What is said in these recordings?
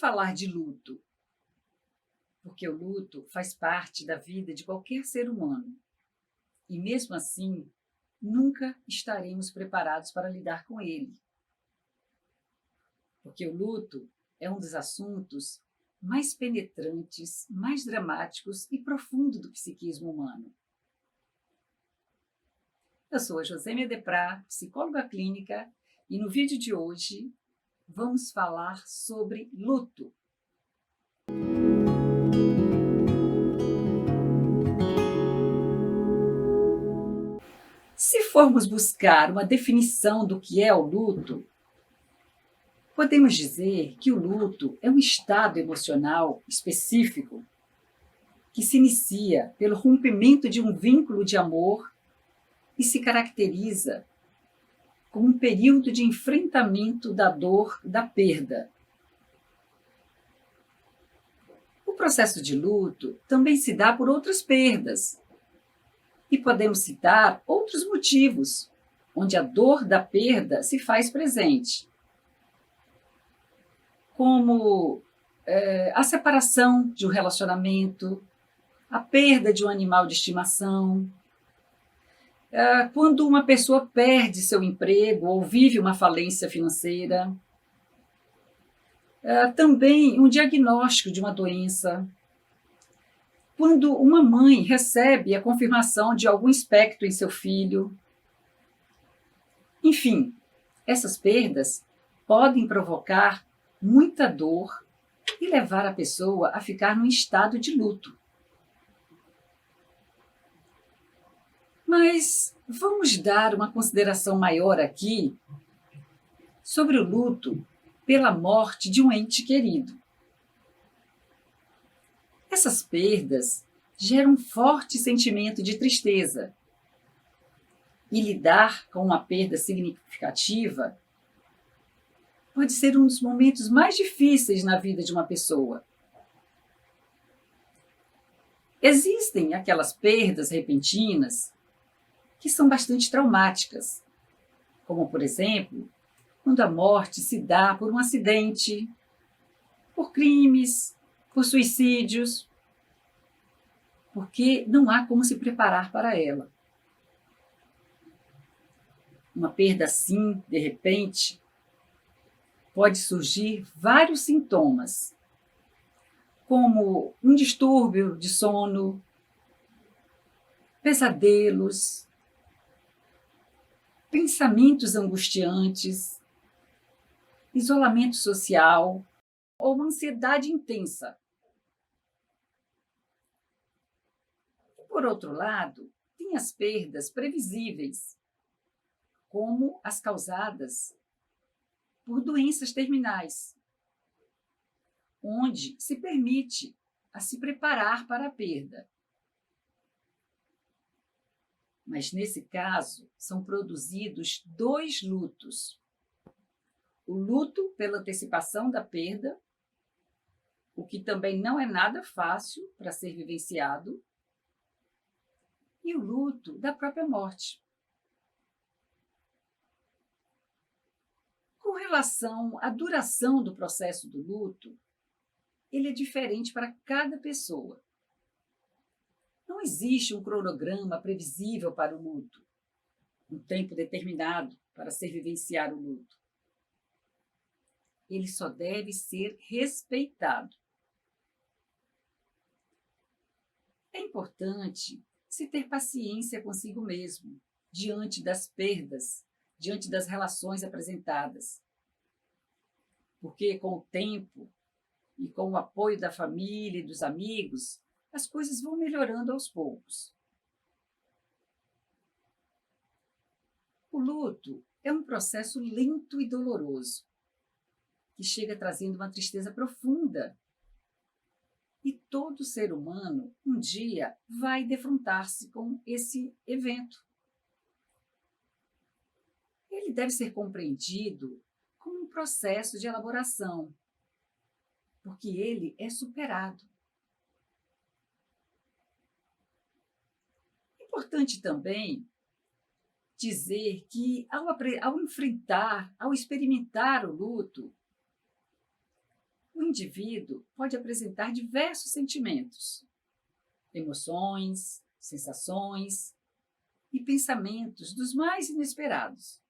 falar de luto? Porque o luto faz parte da vida de qualquer ser humano. E mesmo assim, nunca estaremos preparados para lidar com ele. Porque o luto é um dos assuntos mais penetrantes, mais dramáticos e profundo do psiquismo humano. Eu sou a Josêmia Deprá, psicóloga clínica, e no vídeo de hoje vamos falar sobre luto. Se formos buscar uma definição do que é o luto, podemos dizer que o luto é um estado emocional específico que se inicia pelo rompimento de um vínculo de amor e se caracteriza como um período de enfrentamento da dor da perda. O processo de luto também se dá por outras perdas, e podemos citar outros motivos onde a dor da perda se faz presente, como a separação de um relacionamento, a perda de um animal de estimação, quando uma pessoa perde seu emprego ou vive uma falência financeira, também um diagnóstico de uma doença, quando uma mãe recebe a confirmação de algum aspecto em seu filho. Enfim, essas perdas podem provocar muita dor e levar a pessoa a ficar num estado de luto. Mas vamos dar uma consideração maior aqui sobre o luto pela morte de um ente querido. Essas perdas geram um forte sentimento de tristeza. E lidar com uma perda significativa pode ser um dos momentos mais difíceis na vida de uma pessoa. Existem aquelas perdas repentinas que são bastante traumáticas, como, por exemplo, quando a morte se dá por um acidente, por crimes, por suicídios, porque não há como se preparar para ela. Uma perda assim, de repente, pode surgir vários sintomas, como um distúrbio de sono, pesadelos, pensamentos angustiantes, isolamento social ou uma ansiedade intensa. Por outro lado, tem as perdas previsíveis, como as causadas por doenças terminais, onde se permite a se preparar para a perda. Mas, nesse caso, são produzidos dois lutos. O luto pela antecipação da perda, o que também não é nada fácil para ser vivenciado, e o luto da própria morte. Com relação à duração do processo do luto, ele é diferente para cada pessoa. Não existe um cronograma previsível para o luto, um tempo determinado para ser vivenciado o luto. Ele só deve ser respeitado. É importante se ter paciência consigo mesmo, diante das perdas, diante das relações apresentadas. Porque com o tempo e com o apoio da família e dos amigos, as coisas vão melhorando aos poucos. O luto é um processo lento e doloroso, que chega trazendo uma tristeza profunda. E todo ser humano, um dia, vai defrontar-se com esse evento. Ele deve ser compreendido como um processo de elaboração, porque ele é superado. É importante também dizer que, ao enfrentar, ao experimentar o luto, o indivíduo pode apresentar diversos sentimentos, emoções, sensações e pensamentos dos mais inesperados.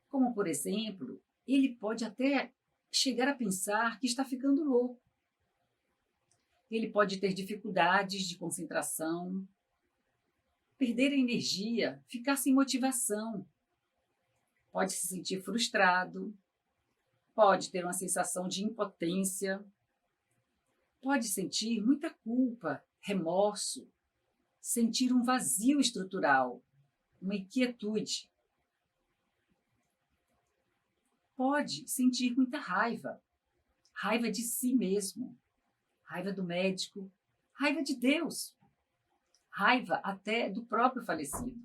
Como, por exemplo, ele pode até chegar a pensar que está ficando louco. Ele pode ter dificuldades de concentração, perder a energia, ficar sem motivação, pode se sentir frustrado, pode ter uma sensação de impotência, pode sentir muita culpa, remorso, sentir um vazio estrutural, uma inquietude. Pode sentir muita raiva, raiva de si mesmo, raiva do médico, raiva de Deus, raiva até do próprio falecido.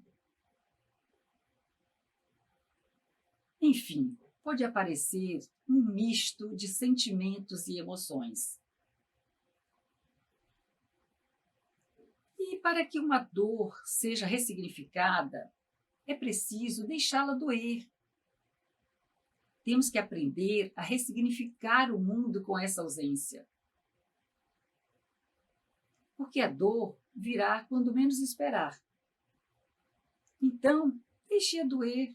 Enfim, pode aparecer um misto de sentimentos e emoções. E para que uma dor seja ressignificada, é preciso deixá-la doer. Temos que aprender a ressignificar o mundo com essa ausência. Porque a dor virá quando menos esperar. Então, deixe-a doer,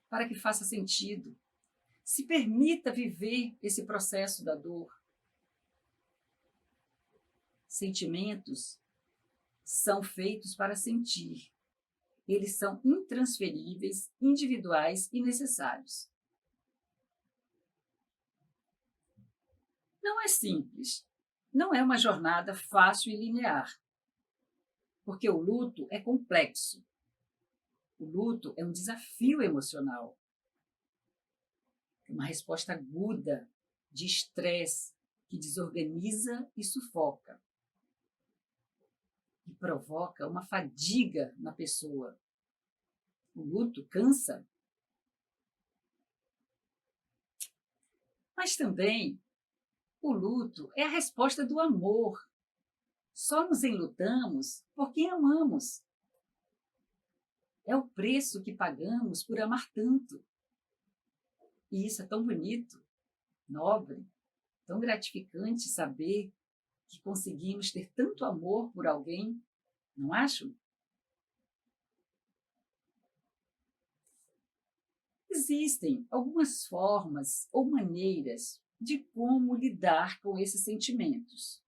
para que faça sentido. Se permita viver esse processo da dor. Sentimentos são feitos para sentir. Eles são intransferíveis, individuais e necessários. Não é simples. Não é uma jornada fácil e linear. Porque o luto é complexo. O luto é um desafio emocional. É uma resposta aguda de estresse que desorganiza e sufoca. E provoca uma fadiga na pessoa. O luto cansa. Mas também o luto é a resposta do amor. Só nos enlutamos por quem amamos. É o preço que pagamos por amar tanto. E isso é tão bonito, nobre, tão gratificante saber que conseguimos ter tanto amor por alguém, não acham? Existem algumas formas ou maneiras de como lidar com esses sentimentos.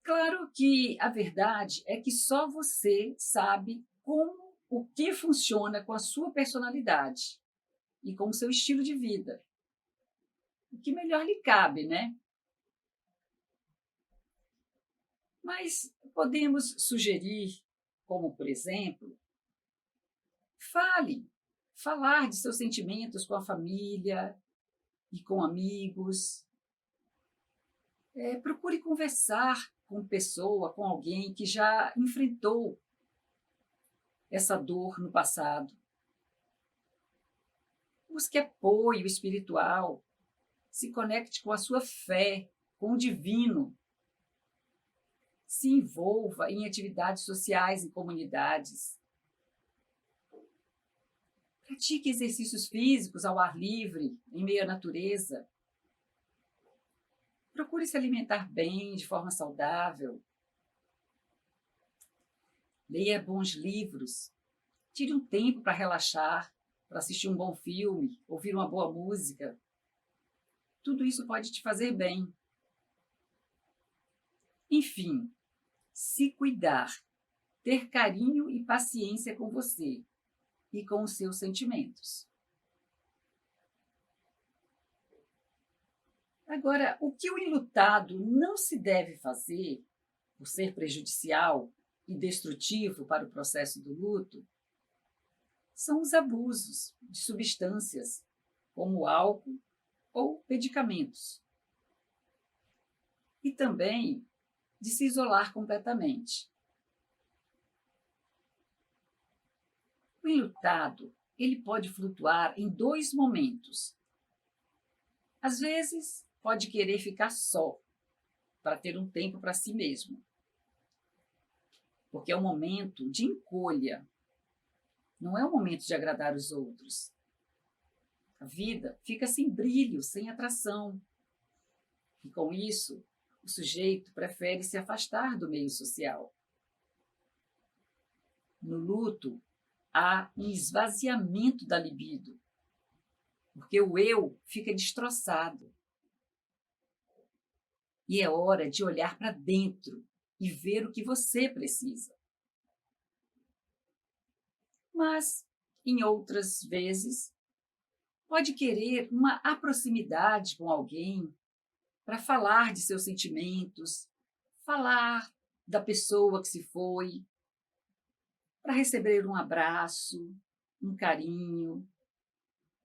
Claro que a verdade é que só você sabe o que funciona com a sua personalidade e com o seu estilo de vida. O que melhor lhe cabe, né? Mas podemos sugerir, como por exemplo, falar de seus sentimentos com a família e com amigos. Procure conversar com alguém que já enfrentou essa dor no passado. Busque apoio espiritual, se conecte com a sua fé, com o divino. Se envolva em atividades sociais e comunidades. Pratique exercícios físicos ao ar livre, em meio à natureza. Procure se alimentar bem, de forma saudável. Leia bons livros. Tire um tempo para relaxar, para assistir um bom filme, ouvir uma boa música. Tudo isso pode te fazer bem. Enfim, se cuidar, ter carinho e paciência com você e com os seus sentimentos. Agora, o que o enlutado não se deve fazer, por ser prejudicial e destrutivo para o processo do luto, são os abusos de substâncias, como álcool ou medicamentos. E também de se isolar completamente. O enlutado, ele pode flutuar em dois momentos. Às vezes, pode querer ficar só, para ter um tempo para si mesmo. Porque é um momento de encolha, não é um momento de agradar os outros. A vida fica sem brilho, sem atração. E com isso, o sujeito prefere se afastar do meio social. No luto, há um esvaziamento da libido, porque o eu fica destroçado. E é hora de olhar para dentro e ver o que você precisa. Mas, em outras vezes, pode querer uma proximidade com alguém para falar de seus sentimentos, falar da pessoa que se foi, para receber um abraço, um carinho,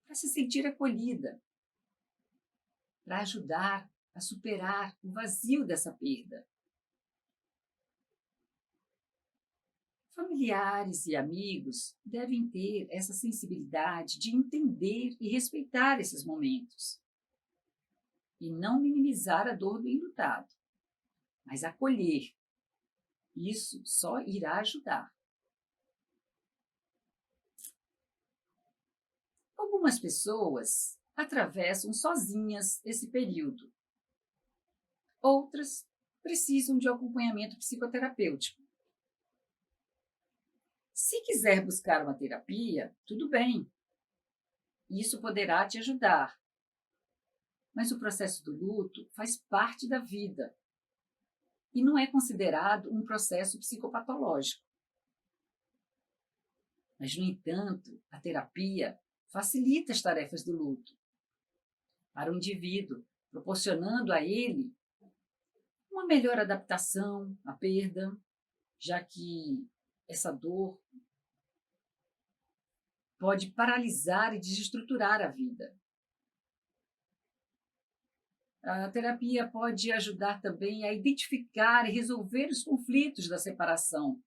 para se sentir acolhida, para ajudar a superar o vazio dessa perda. Familiares e amigos devem ter essa sensibilidade de entender e respeitar esses momentos. E não minimizar a dor do enlutado, mas acolher. Isso só irá ajudar. Algumas pessoas atravessam sozinhas esse período. Outras precisam de acompanhamento psicoterapêutico. Se quiser buscar uma terapia, tudo bem. Isso poderá te ajudar. Mas o processo do luto faz parte da vida e não é considerado um processo psicopatológico. Mas, no entanto, a terapia facilita as tarefas do luto para o indivíduo, proporcionando a ele uma melhor adaptação à perda, já que essa dor pode paralisar e desestruturar a vida. A terapia pode ajudar também a identificar e resolver os conflitos da separação,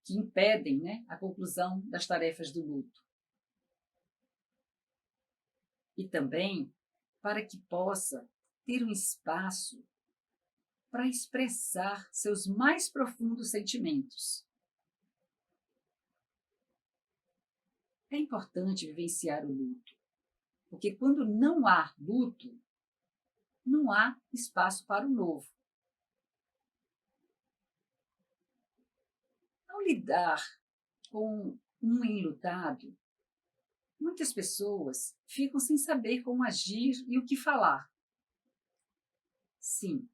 que impedem, a conclusão das tarefas do luto. E também para que possa ter um espaço para expressar seus mais profundos sentimentos. É importante vivenciar o luto, porque quando não há luto, não há espaço para o novo. Ao lidar com um enlutado, muitas pessoas ficam sem saber como agir e o que falar. Sim,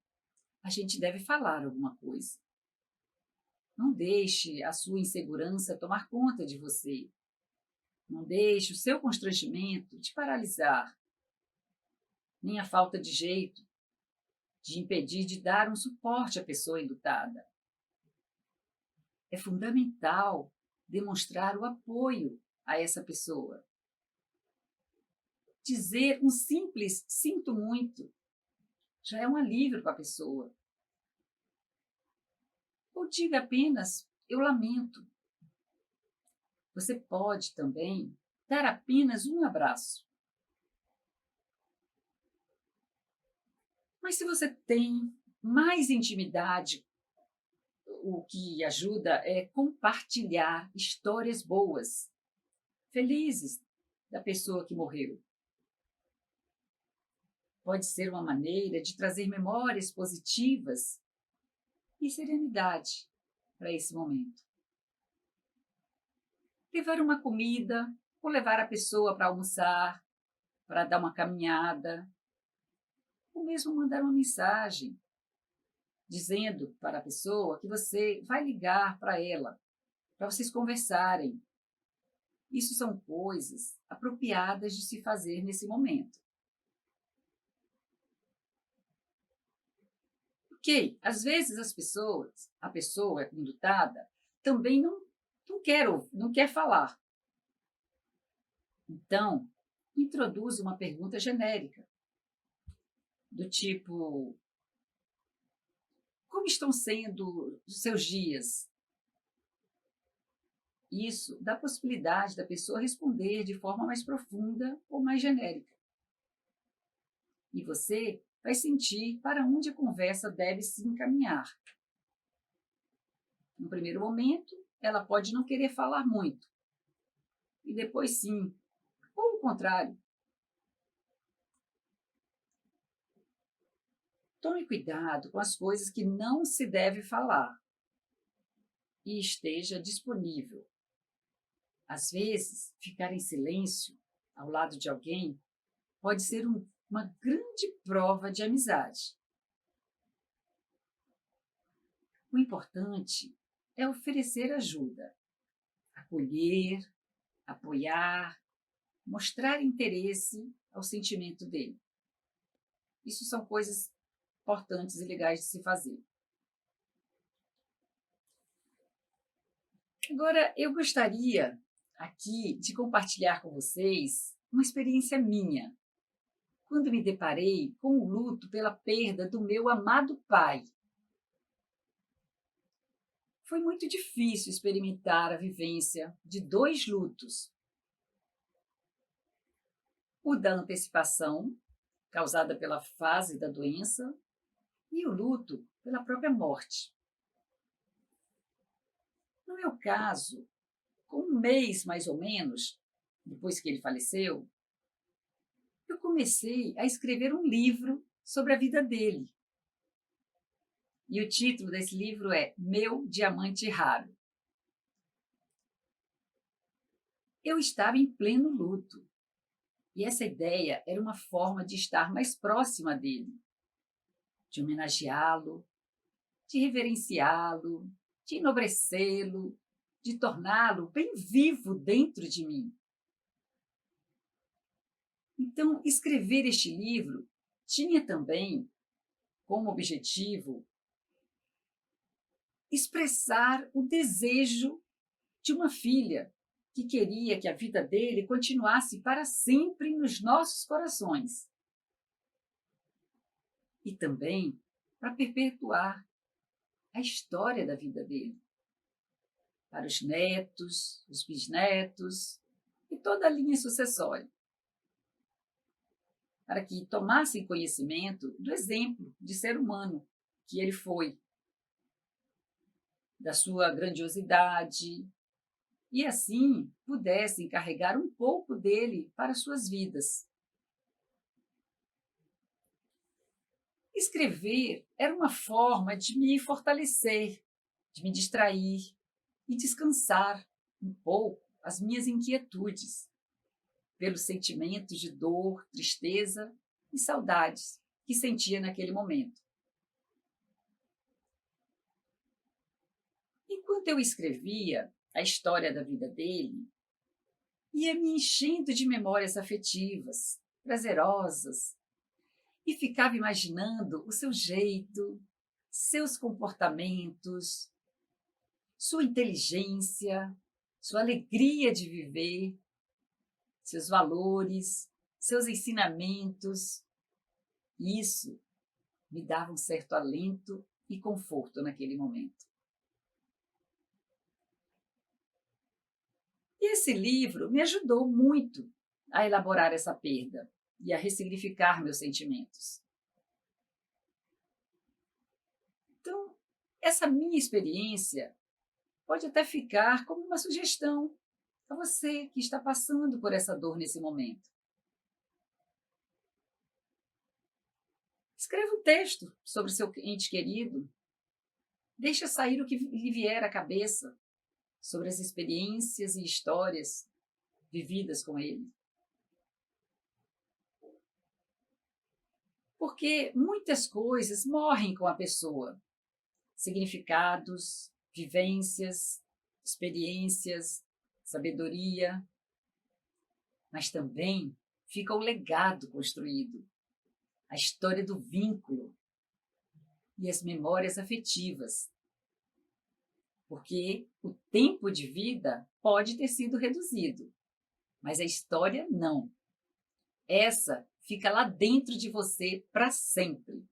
a gente deve falar alguma coisa. Não deixe a sua insegurança tomar conta de você. Não deixe o seu constrangimento te paralisar, nem a falta de jeito de impedir de dar um suporte à pessoa enlutada. É fundamental demonstrar o apoio a essa pessoa. Dizer um simples "sinto muito" já é um alívio para a pessoa. Ou diga apenas "eu lamento". Você pode também dar apenas um abraço. Mas se você tem mais intimidade, o que ajuda é compartilhar histórias boas, felizes da pessoa que morreu. Pode ser uma maneira de trazer memórias positivas e serenidade para esse momento. Levar uma comida, ou levar a pessoa para almoçar, para dar uma caminhada, ou mesmo mandar uma mensagem dizendo para a pessoa que você vai ligar para ela, para vocês conversarem. Isso são coisas apropriadas de se fazer nesse momento. Ok, às vezes a pessoa enlutada, também não quer falar. Então, introduz uma pergunta genérica, do tipo: como estão sendo os seus dias? Isso dá a possibilidade da pessoa responder de forma mais profunda ou mais genérica. E você vai sentir para onde a conversa deve se encaminhar. No primeiro momento, ela pode não querer falar muito. E depois sim. Ou o contrário. Tome cuidado com as coisas que não se deve falar e esteja disponível. Às vezes, ficar em silêncio ao lado de alguém pode ser uma grande prova de amizade. O importante é oferecer ajuda, acolher, apoiar, mostrar interesse ao sentimento dele. Isso são coisas importantes e legais de se fazer. Agora, eu gostaria aqui de compartilhar com vocês uma experiência minha, quando me deparei com o luto pela perda do meu amado pai. Foi muito difícil experimentar a vivência de 2 lutos. O da antecipação, causada pela fase da doença, e o luto pela própria morte. No meu caso, com 1 mês mais ou menos, depois que ele faleceu, eu comecei a escrever um livro sobre a vida dele. E o título desse livro é Meu Diamante Raro. Eu estava em pleno luto, e essa ideia era uma forma de estar mais próxima dele, de homenageá-lo, de reverenciá-lo, de enobrecê-lo, de torná-lo bem vivo dentro de mim. Então, escrever este livro tinha também como objetivo expressar o desejo de uma filha que queria que a vida dele continuasse para sempre nos nossos corações. E também para perpetuar a história da vida dele para os netos, os bisnetos e toda a linha sucessória, para que tomassem conhecimento do exemplo de ser humano que ele foi, da sua grandiosidade, e assim pudessem carregar um pouco dele para suas vidas. Escrever era uma forma de me fortalecer, de me distrair e descansar um pouco as minhas inquietudes, pelos sentimentos de dor, tristeza e saudades que sentia naquele momento. Enquanto eu escrevia a história da vida dele, ia me enchendo de memórias afetivas, prazerosas, e ficava imaginando o seu jeito, seus comportamentos, sua inteligência, sua alegria de viver, seus valores, seus ensinamentos. Isso me dava um certo alento e conforto naquele momento. E esse livro me ajudou muito a elaborar essa perda e a ressignificar meus sentimentos. Então, essa minha experiência pode até ficar como uma sugestão a você que está passando por essa dor nesse momento. Escreva um texto sobre seu ente querido. Deixa sair o que lhe vier à cabeça sobre as experiências e histórias vividas com ele. Porque muitas coisas morrem com a pessoa. Significados, vivências, experiências, sabedoria. Mas também fica o legado construído, a história do vínculo e as memórias afetivas. Porque o tempo de vida pode ter sido reduzido, mas a história não. Essa fica lá dentro de você para sempre.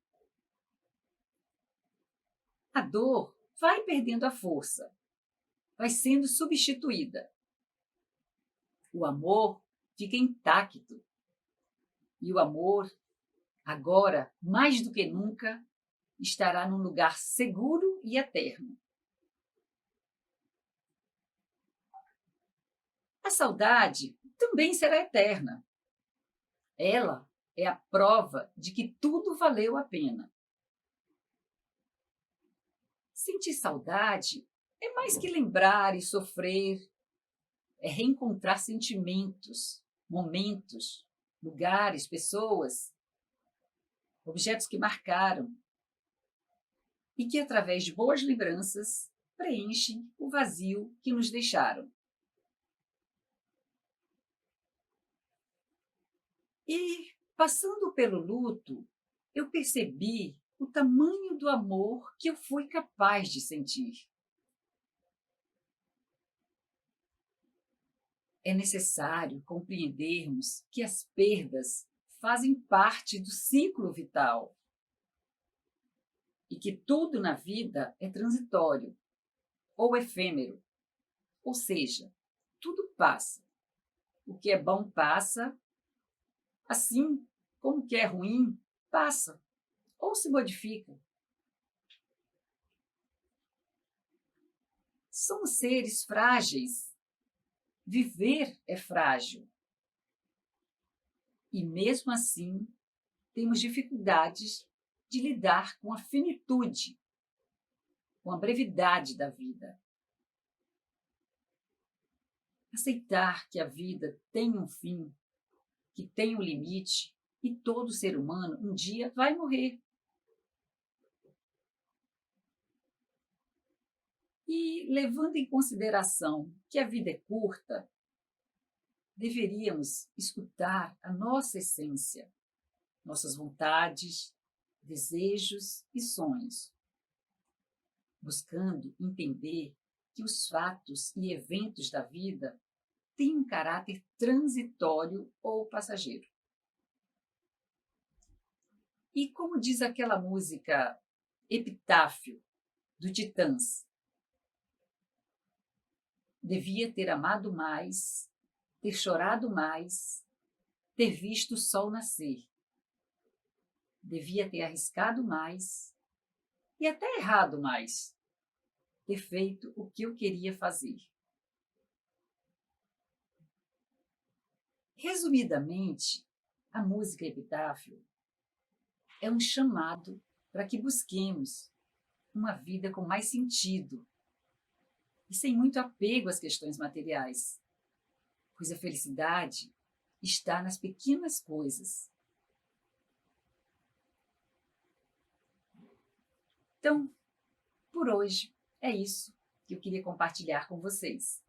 A dor vai perdendo a força, vai sendo substituída. O amor fica intacto. E o amor, agora, mais do que nunca, estará num lugar seguro e eterno. A saudade também será eterna. Ela é a prova de que tudo valeu a pena. Sentir saudade é mais que lembrar e sofrer, é reencontrar sentimentos, momentos, lugares, pessoas, objetos que marcaram e que, através de boas lembranças, preenchem o vazio que nos deixaram. E, passando pelo luto, eu percebi o tamanho do amor que eu fui capaz de sentir. É necessário compreendermos que as perdas fazem parte do ciclo vital e que tudo na vida é transitório ou efêmero, ou seja, tudo passa. O que é bom passa, assim como o que é ruim passa ou se modifica. Somos seres frágeis. Viver é frágil. E mesmo assim, temos dificuldades de lidar com a finitude, com a brevidade da vida. Aceitar que a vida tem um fim, que tem um limite, e todo ser humano um dia vai morrer. E, levando em consideração que a vida é curta, deveríamos escutar a nossa essência, nossas vontades, desejos e sonhos, buscando entender que os fatos e eventos da vida têm um caráter transitório ou passageiro. E como diz aquela música Epitáfio, do Titãs, devia ter amado mais, ter chorado mais, ter visto o sol nascer. Devia ter arriscado mais e até errado mais, ter feito o que eu queria fazer. Resumidamente, a música Epitáfio é um chamado para que busquemos uma vida com mais sentido e sem muito apego às questões materiais, pois a felicidade está nas pequenas coisas. Então, por hoje, é isso que eu queria compartilhar com vocês.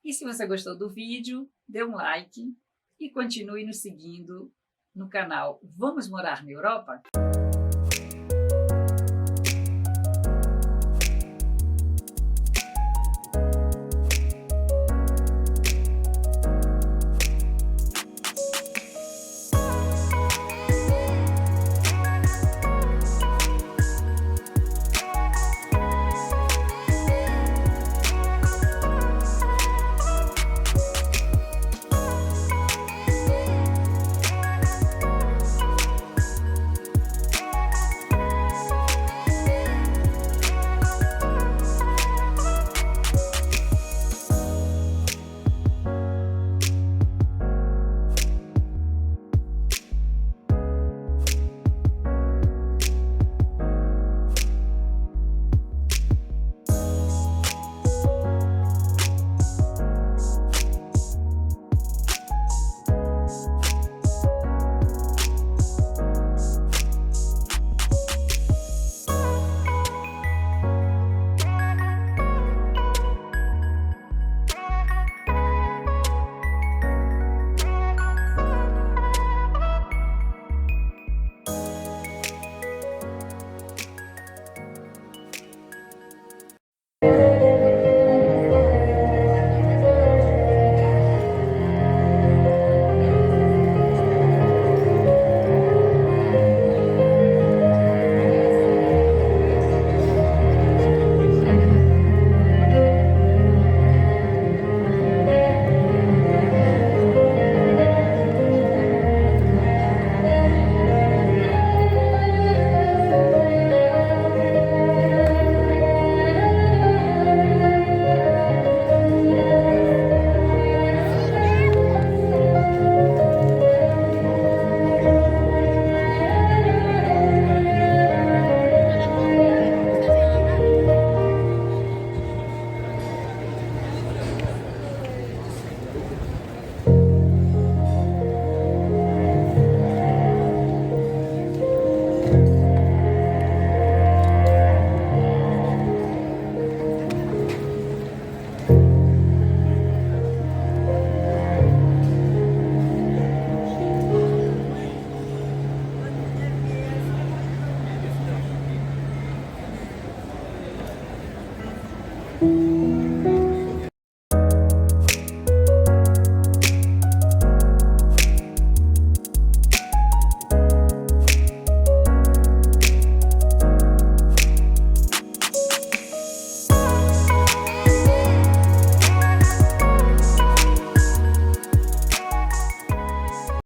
E se você gostou do vídeo, dê um like e continue nos seguindo no canal Vamos Morar na Europa?